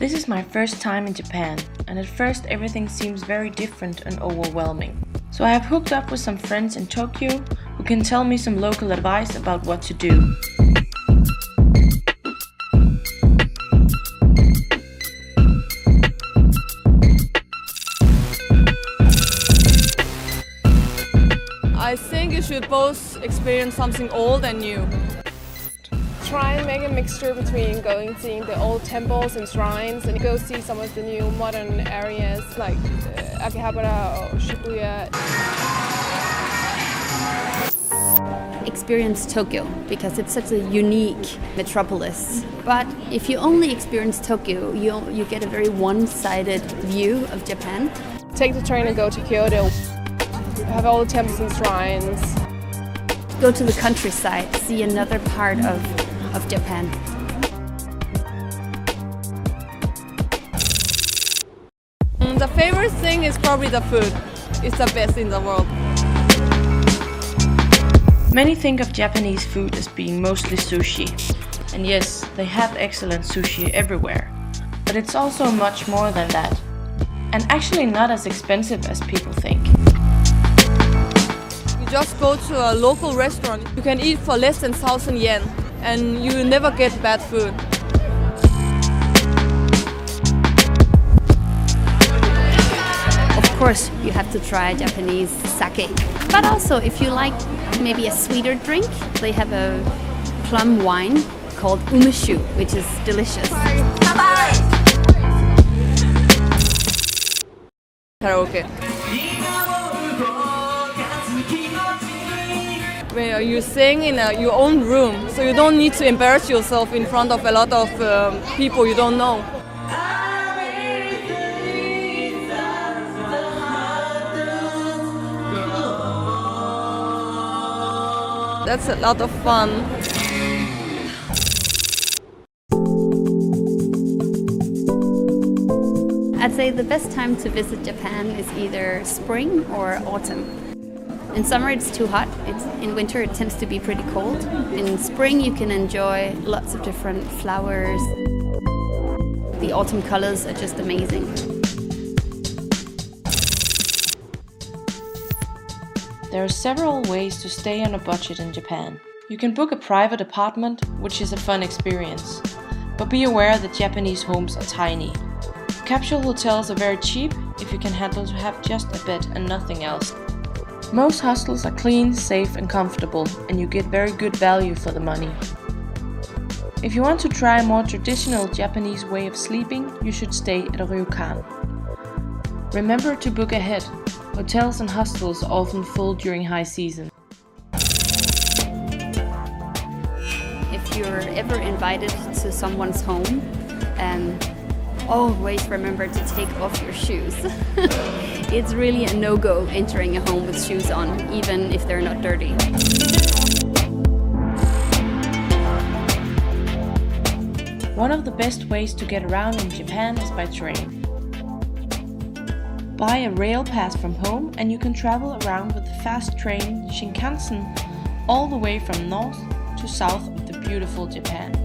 This is my first time in Japan, and at first everything seems very different and overwhelming. So I have hooked up with some friends in Tokyo who can tell me some local advice about what to do. I think you should both experience something old and new. Try and make a mixture between going seeing the old temples and shrines and go see some of the new modern areas like Akihabara or Shibuya. Experience Tokyo because it's such a unique metropolis. But if you only experience Tokyo, you get a very one-sided view of Japan. Take the train and go to Kyoto. Have all the temples and shrines. Go to the countryside, see another part of Japan. The favorite thing is probably the food. It's the best in the world. Many think of Japanese food as being mostly sushi. And yes, they have excellent sushi everywhere. But it's also much more than that. And actually not as expensive as people think. You just go to a local restaurant. You can eat for less than 1,000 yen and you never get bad food. Of course, you have to try Japanese sake. But also, if you like maybe a sweeter drink, they have a plum wine called umeshu, which is delicious. Karaoke. Where you sing in your own room, so you don't need to embarrass yourself in front of a lot of people you don't know. That's a lot of fun. I'd say the best time to visit Japan is either spring or autumn. In summer it's too hot, in winter it tends to be pretty cold. In spring you can enjoy lots of different flowers. The autumn colors are just amazing. There are several ways to stay on a budget in Japan. You can book a private apartment, which is a fun experience. But be aware that Japanese homes are tiny. Capsule hotels are very cheap if you can handle to have just a bed and nothing else. Most hostels are clean, safe and comfortable, and you get very good value for the money. If you want to try a more traditional Japanese way of sleeping, you should stay at a ryokan. Remember to book ahead. Hotels and hostels are often full during high season. If you're ever invited to someone's home, always remember to take off your shoes. It's really a no-go entering a home with shoes on, even if they're not dirty. One of the best ways to get around in Japan is by train. Buy a rail pass from home and you can travel around with the fast train Shinkansen all the way from north to south of the beautiful Japan.